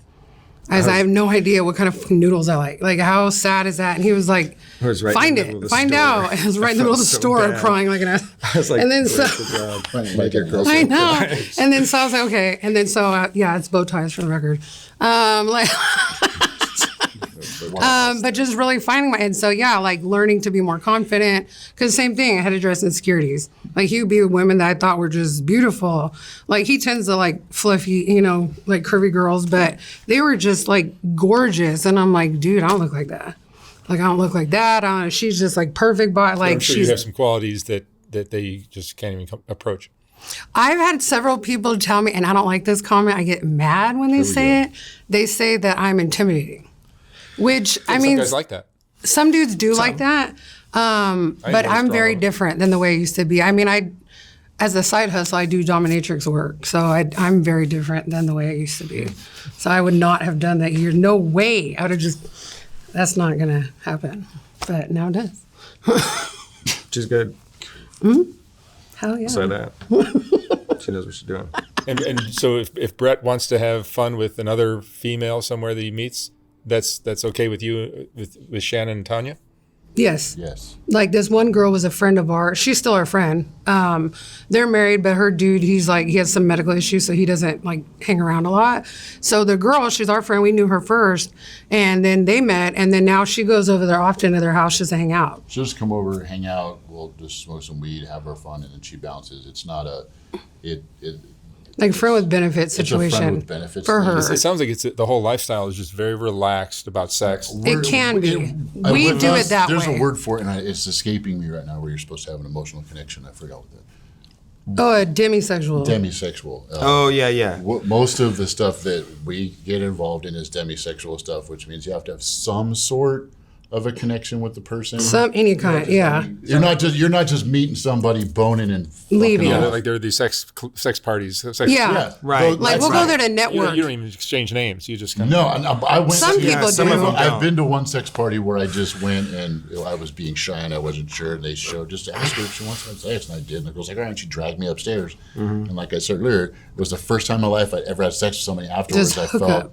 I have no idea what kind of noodles I like. Like, how sad is that? And he was like, It was right in find the middle of it, the find store. out. It was right in the I middle of the felt so store bad. crying like an ass. I was like, and then so, Like your girl. I know. And then so I was like, okay. And then so, yeah, it's bow ties for the record. But just really finding my, and so yeah, like learning to be more confident. Because same thing, I had to address insecurities. Like he would be with women that I thought were just beautiful. Like he tends to like fluffy, you know, like curvy girls, but they were just like gorgeous. And I'm like, dude, I don't look like that. Like I don't look like that. I don't know. She's just like perfect body. Like I'm sure she's. you have some qualities that they just can't even approach. I've had several people tell me, and I don't like this comment. I get mad when they say it. They say that I'm intimidating, which I mean, some guys like that. some dudes do like that. But I'm very different than the way I used to be. I mean, as a side hustle, I do dominatrix work, so I'm very different than the way I used to be. So I would not have done that here. No way. I would have just. That's not gonna happen. But now it does. Which is good. Hell yeah. Say that. She knows what she's doing. And so if Brett wants to have fun with another female somewhere that he meets, that's okay with you, with Shannon and Tanya? Yes. Yes. Like this one girl was a friend of ours. She's still our friend. They're married, but her dude, he has some medical issues, so he doesn't like hang around a lot. So the girl, she's our friend. We knew her first, and then they met, and then now she goes over there often to their house just to hang out. She'll just come over, hang out. We'll just smoke some weed, have our fun, and then she bounces. It's not a, Like friend with benefit it's a situation friend with benefits for thing. her. It sounds like the whole lifestyle is just very relaxed about sex. It can be. I We would do love- it that There's way. a word for it, and it's escaping me right now. Where you're supposed to have an emotional connection. I forgot what that. Oh, a demisexual. Demisexual. Oh, yeah. Most of the stuff that we get involved in is demisexual stuff, which means you have to have some sort of a connection with the person. Any kind, yeah. You're not just meeting somebody, boning and fucking Leaving. Yeah, off. like there are these sex parties. Yeah. Yeah, Right. Like that's we'll go right. there to You network. don't even exchange names. You just kind No, I went. Some to- people some do. of them I've don't. been to one sex party where I just went and I was being shy and I wasn't sure. And they showed just to ask her if she wants to have sex, and I did. And the girl's like, "All right," and she dragged me upstairs. And like I said earlier, it was the first time in my life I'd ever had sex with somebody afterwards. Just I hook felt up.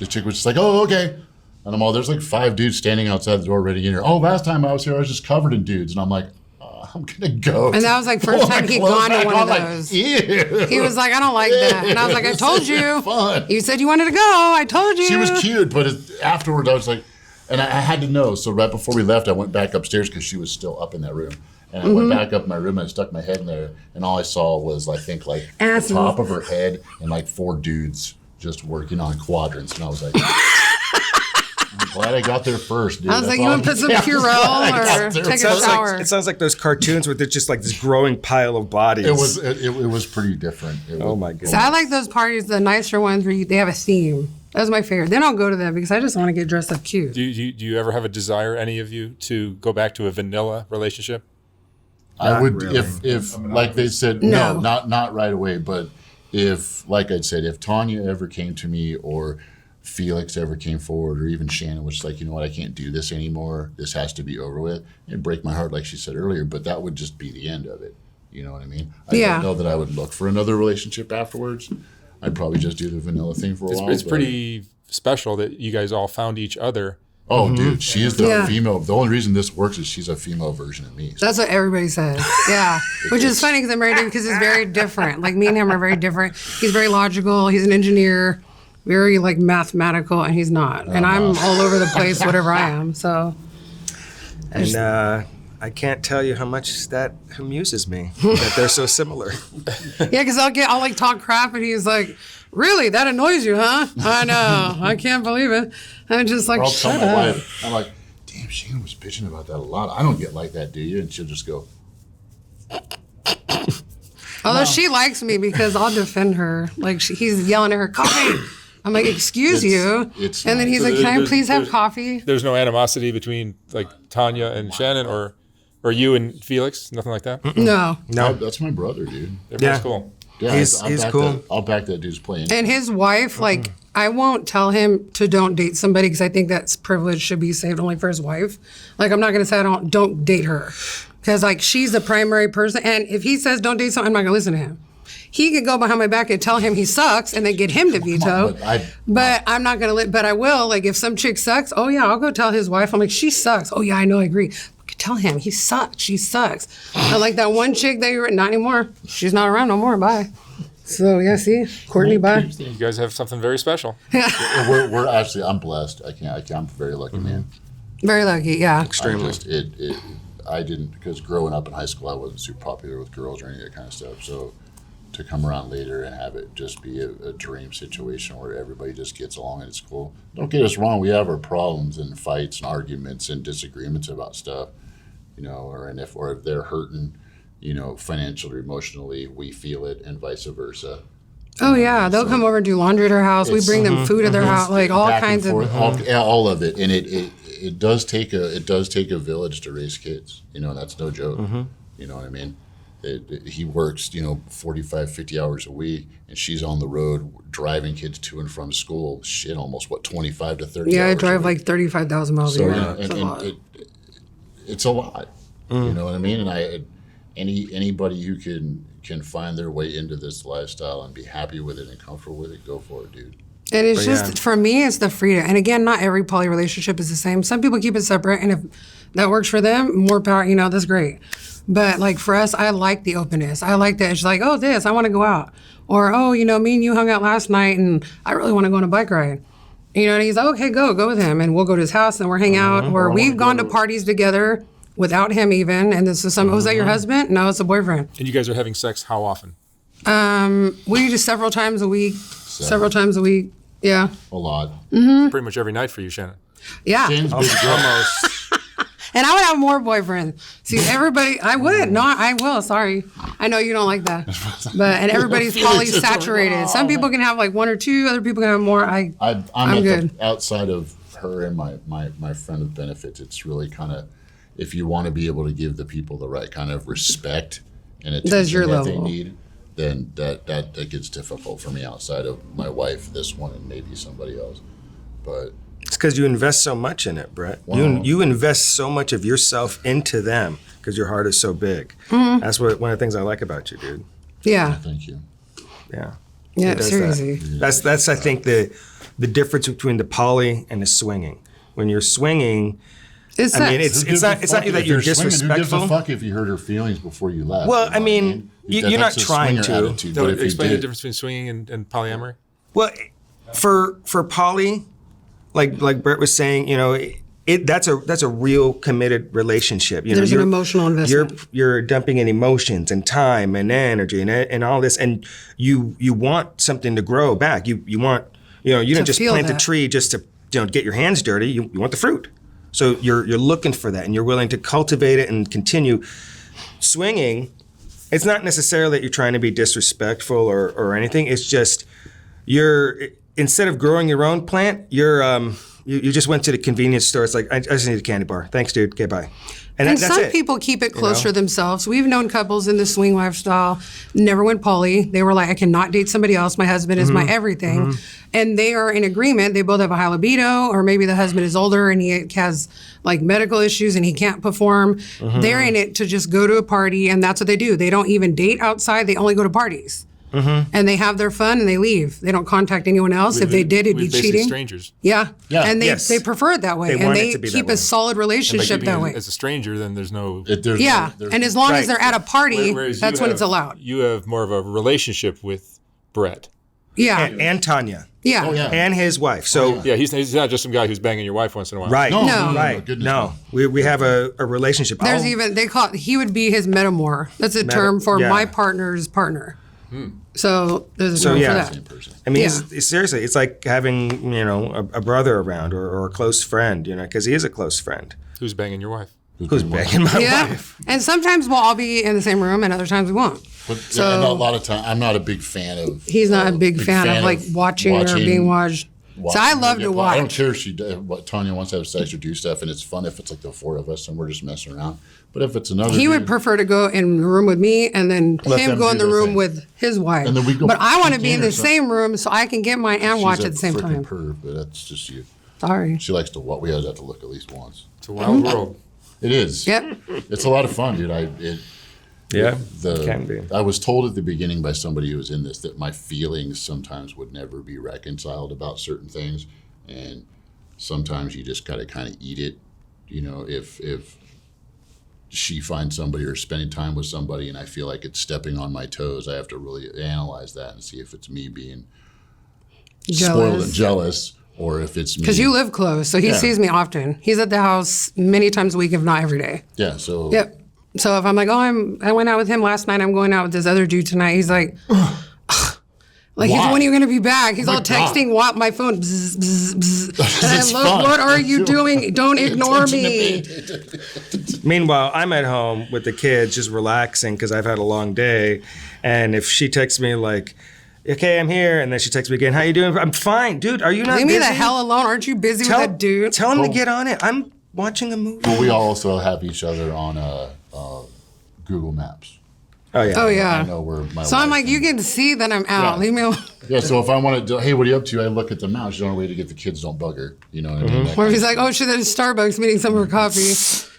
the chick was just like, oh, okay. And I'm all, there's like 5 dudes standing outside the door ready in here. Oh, last time I was here, I was just covered in dudes. And I'm like, I'm going to go. And that was like first time he'd gone to one of those. Ew. He was like, I don't like that. And I was like, I told you. Fun. You said you wanted to go. I told you. She was cute, but afterwards I was like, and I had to know. So right before we left, I went back upstairs because she was still up in that room. And I went back up in my room and I stuck my head in there. And all I saw was, I think, like the top of her head and like 4 dudes just working on quadrants. And I was like, I'm glad I got there first, dude. I was like, you want to put some Purell or take a shower? It sounds like those cartoons where there's just like this growing pile of bodies. It was pretty different. Oh my goodness. So I like those parties, the nicer ones where they have a theme. That's my favorite. Then I'll go to them because I just want to get dressed up cute. Do you ever have a desire, any of you, to go back to a vanilla relationship? I would, really. if like they said, No. not right away. But if, like I said, if Tanya ever came to me or Felix ever came forward or even Shannon was like, you know what, I can't do this anymore. This has to be over with. It'd break my heart, like she said earlier, but that would just be the end of it. You know what I mean? I don't know that I would look for another relationship afterwards. I'd probably just do the vanilla thing for a while. It's pretty special that you guys all found each other. Oh, dude, she is the Yeah. female. The only reason this works is she's a female version of me. So That's what everybody says. Yeah. Which is funny because I'm married to him because he's very different. Like me and him are very different. He's very logical. He's an engineer, very like mathematical, and he's not. And I'm all over the place, whatever I am. So. And I can't tell you how much that amuses me that they're so similar. Yeah, because I'll like talk crap, and he's like, "Really? That annoys you, huh?" I know. I can't believe it. I'm just like, I'll tell shut my up. wife, I'm like, damn, Shannon was bitching about that a lot. I don't get like that, do you? And she'll just go, Although she likes me because I'll defend her. Like he's yelling at her, "Coffee!" I'm like, "Excuse you," it's and then nice. he's like, "Can I please have coffee?" There's no animosity between like Tanya and Shannon or you and Felix? Nothing like that? No. No, that's my brother, dude. Everybody's Yeah. cool. Yeah, He's cool. I'll back that dude's playing. And his wife, like, I won't tell him to don't date somebody because I think that's privilege should be saved only for his wife. Like, I'm not going to say don't date her because, like, she's the primary person. And if he says don't date someone, I'm not going to listen to him. He could go behind my back and tell him he sucks and then get him to veto. But I'm not going to, but I will. Like, if some chick sucks, oh, yeah, I'll go tell his wife. I'm like, she sucks. Oh, yeah, I know, I agree. Tell him he sucks. She sucks. I like that one chick that you were not anymore. She's not around no more. Bye. So yeah, see, Courtney, bye. You guys have something very special. we're actually, I'm blessed. I'm a very lucky man. Very lucky, yeah. extremely. I didn't, because growing up in high school, I wasn't super popular with girls or any of that kind of stuff. So to come around later and have it just be a dream situation where everybody just gets along and it's cool. Don't get us wrong. We have our problems and fights and arguments and disagreements about stuff. You know, or if they're hurting, you know, financially or emotionally, we feel it, and vice versa. Oh yeah, they'll come over and do laundry at our house. We bring them food at their house, like all Back and kinds of. forth, all of it, and it does take a village to raise kids. You know, that's no joke. You know what I mean? He works, you know, 45, 50 hours a week, and she's on the road driving kids to and from school. Shit, almost 25 to 30. Yeah, I hours drive a week. like 35,000 miles a So, year. yeah, It's a lot. it's a lot. You know what I mean? And anybody who can find their way into this lifestyle and be happy with it and comfortable with it, go for it, dude. And it's But just, yeah. for me, it's the freedom. And again, not every poly relationship is the same. Some people keep it separate, and if that works for them, more power, you know, that's great. But like for us, I like the openness. I like that it's like, oh, I want to go out. Or, oh, you know, me and you hung out last night, and I really want to go on a bike ride. You know, and he's like, okay, go with him. And we'll go to his house, and we'll hang out. Or we've gone to parties together without him even. And this is was that your husband? No, it's a boyfriend. And you guys are having sex how often? We do several times a week. Several times a week. Yeah. A lot. Pretty much every night for you, Shannon. Yeah. Shane's big girl. Almost. And I would have more boyfriends. See, everybody, I would. No, I will. Sorry. I know you don't like that. And everybody's polysaturated. Some people can have like one or two, other people can have more. I'm I'm good. Outside of her and my friend with benefits, it's really kind of, if you want to be able to give the people the right kind of respect and attention your that they level. need, then that gets difficult for me outside of my wife, this one, and maybe somebody else. But It's because you invest so much in it, Brett. Wow. You invest so much of yourself into them because your heart is so big. That's one of the things I like about you, dude. Yeah. thank you. Yeah. Yeah, He does seriously. that. That's I think the the difference between the poly and the swinging. When you're swinging, It's I mean, sex. it's not that you're Who gives disrespectful. a fuck if you hurt her feelings before you left? Well, you know I mean, what you're not That's a trying swinger to. attitude, So but if you explain the did- difference between swinging and polyamory. Well, for poly, like Brett was saying, you know, that's a real committed relationship. You know, There's an emotional investment. You're dumping in emotions and time and energy and all this, and you want something to grow back. You want, you know, you don't just feel plant the that. tree just to, you know, get your hands dirty. You want the fruit. So you're looking for that, and you're willing to cultivate it and continue. Swinging, it's not necessarily that you're trying to be disrespectful or anything. It's just instead of growing your own plant, you just went to the convenience store. It's like, I just need a candy bar. Thanks, dude. Okay, bye. And that's some it. people keep it close to themselves. We've known couples in the swing lifestyle, never went poly. They were like, I cannot date somebody else. My husband is my everything. And they are in agreement. They both have a high libido, or maybe the husband is older and he has like medical issues and he can't perform. They're in it to just go to a party, and that's what they do. They don't even date outside. They only go to parties. And they have their fun and they leave. They don't contact anyone else. If they did, it'd be basically cheating. strangers. Yeah. Yeah. And Yes. they prefer it that way. They and want it they to be that keep way. a solid And by relationship keeping that it way. as a stranger, then there's no. Yeah. And as long as they're at a party, Whereas that's you when it's have- allowed. You have more of a relationship with Brett. Yeah. and Tanya Yeah. Oh, yeah. and his wife. So Yeah, he's not just some guy who's banging your wife once in a while. right, No. right, goodness, no. We have a relationship. There's I'll- even, they call it, he would be his metamor. That's a term for yeah. my partner's partner. So there's a So, term yeah. for that. Same person. I mean, Yeah. it's seriously, it's like having, you know, a brother around or a close friend, you know, because he is a close friend. Who's banging your wife? Who's banging my Yeah. wife? And sometimes we'll all be in the same room and other times we won't. But So- and a lot of time, I'm not a big fan of. He's not a big fan of like watching or being watched. So I love to I don't watch. care if what Tanya wants to have sex or do stuff, and it's fun if it's like the four of us and we're just messing around. But if it's another, He would dude- prefer to go in the room with me and then Let him them go do in the their room thing. with his wife. And then we go But I want to eat be in dinner the or something. same room so I can get mine and watch she's at the same a freaking time. perv, but that's just you. Sorry. She likes to what we have to look at least once. It's a wild world. It is. Yep. It's a lot of fun, dude. Yeah, can be. I was told at the beginning by somebody who was in this that my feelings sometimes would never be reconciled about certain things, and sometimes you just gotta kind of eat it. You know, if she finds somebody or spending time with somebody, and I feel like it's stepping on my toes, I have to really analyze that and see if it's me being spoiled and jealous, or if it's me. Because you live close, so he Yeah. sees me often. He's at the house many times a week, if not every day. Yeah. So. Yep. So if I'm like, oh, I went out with him last night, I'm going out with this other dude tonight. He's like, like, Why? when are you going to be back? He's all my God. texting my phone. Bzz, bzz, bzz. And It's I look, fun. what are you doing? Don't ignore me. Meanwhile, I'm at home with the kids just relaxing because I've had a long day. And if she texts me like, okay, I'm here, and then she texts me again, how you doing? I'm fine. Dude, are you not Leave me busy? the hell alone. Aren't you busy with that dude? Tell him to get on it. I'm watching a movie. But we also have each other on Google Maps. Oh, yeah. Oh, yeah. I know where my. So I'm wife like, you can see that I'm out. Yeah. Leave me alone. Yeah, so if I want to, hey, what are you up to? I look at the mouse. The only way to get the kids don't bug her. You know what I mean? That Or if kind he's like, oh shit, there's Starbucks meeting some for coffee.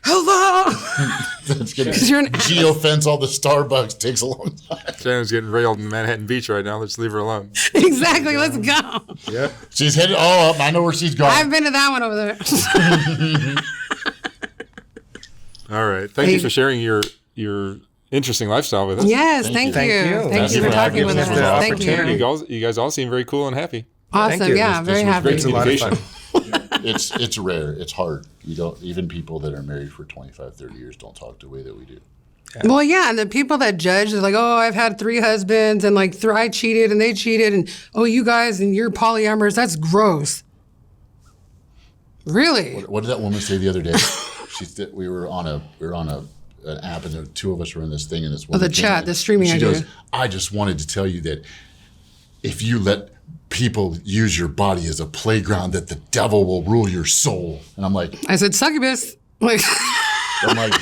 Hello. of- That's gonna You're an geofence all the Starbucks takes a long time. Shannon's getting railed in Manhattan Beach right now. Let's leave her alone. Exactly. Let's go. Yep. She's headed all up. I know where she's going. I've been to that one over there. All right. Thank you for sharing your interesting lifestyle with us. Yes, Thank thank you. you. Thank you. Thank Thank you you for for talking having with us. us. The Thank opportunity. you. You guys all seem very cool and happy. Awesome. you. Yeah, very This was happy. great It's a lot of communication. fun. It's rare. It's hard. You don't, even people that are married for 25, 30 years don't talk the way that we do. Well, yeah, and the people that judge, they're like, oh, I've had 3 husbands, and like I cheated and they cheated, and oh, you guys and you're polyamorous. That's gross. Really? What did that woman say the other day? She said we were on an app, and the two of us were in this thing, and this woman the came chat, in, the streaming and she idea. goes, I just wanted to tell you that if you let people use your body as a playground, that the devil will rule your soul. And I'm like, I said, succubus. Like, what?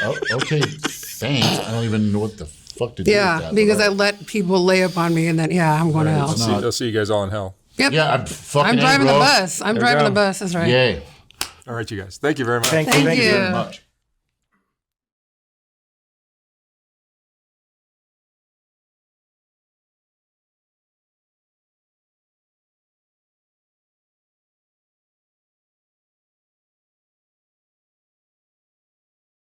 Oh, okay, thanks. I don't even know what the fuck to do with yeah, that. because but I let people lay up on me, and then I'm going to hell. it's not- I'll see you guys all in hell. Yep. Yeah, I'm fucking I'm driving the bro. bus. I'm driving go. the bus. That's right. Yay. All right, you guys. Thank you very much. Thank Thank you. you. Very much.